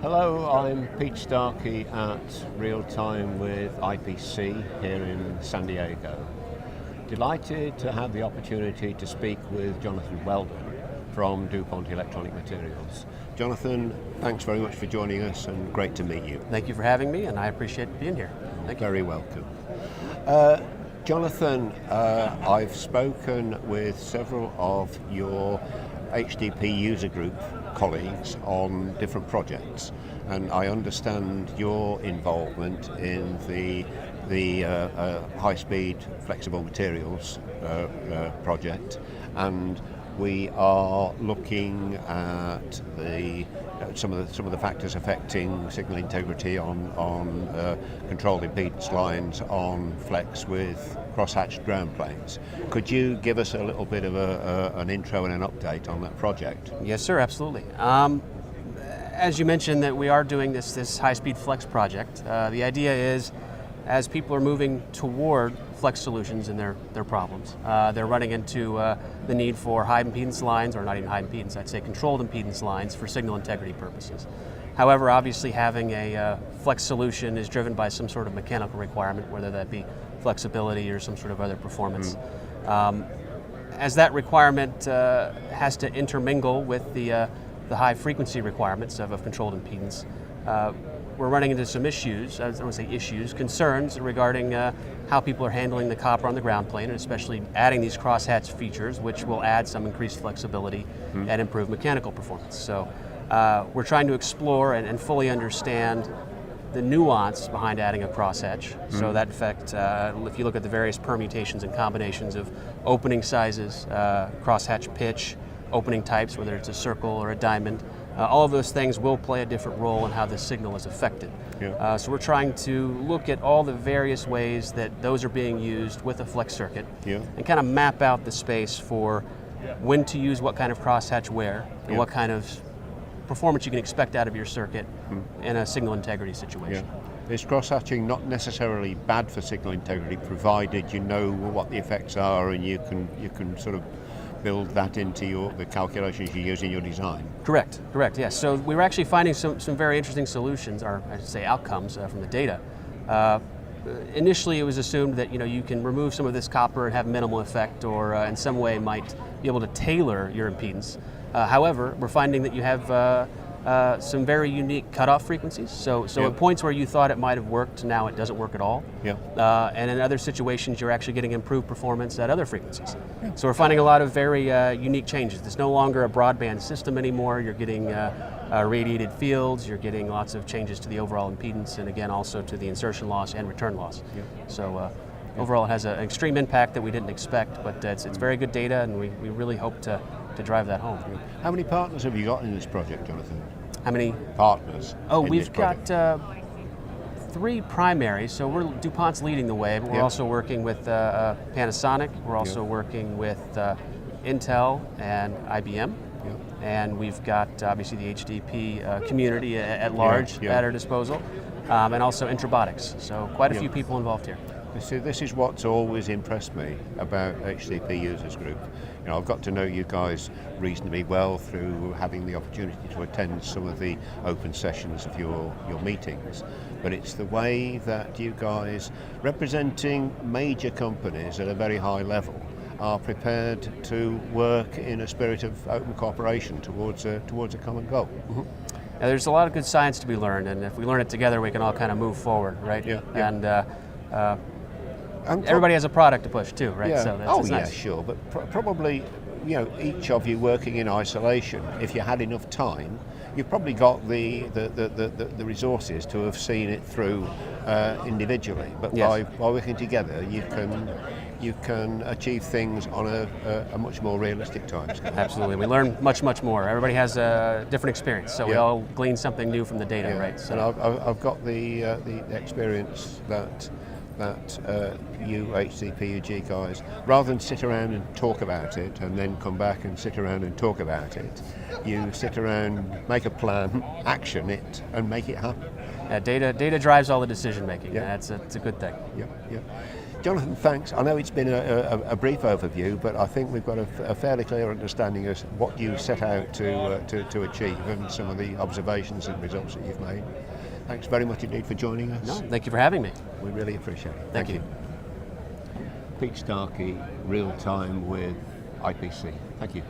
Hello, I'm Pete Starkey at Real Time with IPC here in San Diego. Delighted to have the opportunity to speak with Jonathan Weldon from DuPont Electronic Materials. Jonathan, thanks very much for joining us and great to meet you. Thank you for having me, and I appreciate being here. Thank you. Very welcome. Jonathan, I've spoken with several of your HDP user group colleagues on different projects, and I understand your involvement in the high-speed flexible materials project, and we are looking at some of the factors affecting signal integrity on controlled impedance lines on flex with crosshatched ground planes. Could you give us a little bit of an intro and an update on that project? Yes, sir, absolutely. As you mentioned, that we are doing this high-speed flex project. The idea is, as people are moving toward flex solutions in their problems, they're running into the need for high impedance lines, or not even high impedance, I'd say controlled impedance lines for signal integrity purposes. However, obviously having a flex solution is driven by some sort of mechanical requirement, whether that be flexibility or some sort of other performance. As that requirement has to intermingle with the high frequency requirements of controlled impedance, we're running into some issues, I don't want to say issues, concerns regarding how people are handling the copper on the ground plane, and especially adding these crosshatch features, which will add some increased flexibility and improve mechanical performance. So we're trying to explore and fully understand the nuance behind adding a crosshatch. So that, in fact, if you look at the various permutations and combinations of opening sizes, crosshatch pitch, opening types, whether it's a circle or a diamond, all of those things will play a different role in how the signal is affected. So we're trying to look at all the various ways that those are being used with a flex circuit and kind of map out the space for when to use what kind of crosshatch where and what kind of performance you can expect out of your circuit in a signal integrity situation. Is crosshatching not necessarily bad for signal integrity, provided you know what the effects are and you can sort of build that into the calculations you use in your design? Correct, yes. So we were actually finding some very interesting solutions, or I should say outcomes from the data. Initially it was assumed that you can remove some of this copper and have minimal effect, or in some way might be able to tailor your impedance. However, we're finding that you have some very unique cutoff frequencies. So at points where you thought it might have worked, now it doesn't work at all. And in other situations, you're actually getting improved performance at other frequencies. So we're finding a lot of very unique changes. It's no longer a broadband system anymore. You're getting radiated fields. You're getting lots of changes to the overall impedance, and again, also to the insertion loss and return loss. So overall, it has an extreme impact that we didn't expect, but it's very good data, and we really hope to drive that home. How many partners have you got in this project, Jonathan? How many partners? We've got 3 primaries. So DuPont's leading the way, but we're also working with Panasonic. We're also working with Intel and IBM. And we've got obviously the HDP community at large at our disposal, and also Introbotics. So quite a few people involved here. This is what's always impressed me about HDP Users Group. I've got to know you guys reasonably well through having the opportunity to attend some of the open sessions of your meetings, but it's the way that you guys, representing major companies at a very high level, are prepared to work in a spirit of open cooperation towards a common goal. Now, there's a lot of good science to be learned, and if we learn it together, we can all kind of move forward, right? And everybody has a product to push too, right? So that's nice. Sure, but probably, each of you working in isolation, if you had enough time, you've probably got the resources to have seen it through individually. But by working together, you can achieve things on a much more realistic timescale. Absolutely, we learn much more. Everybody has a different experience, so we all glean something new from the data, right? So and I've got the experience that you HCPUG guys, rather than sit around and talk about it and then come back and sit around and talk about it, you sit around, make a plan, action it, and make it happen. Data drives all the decision making. It's a good thing. Jonathan, thanks. I know it's been a brief overview, but I think we've got a fairly clear understanding of what you set out to achieve and some of the observations and results that you've made. Thanks very much indeed for joining us. No, thank you for having me. We really appreciate it. Thank you. Pete Starkey, Real Time with IPC. Thank you.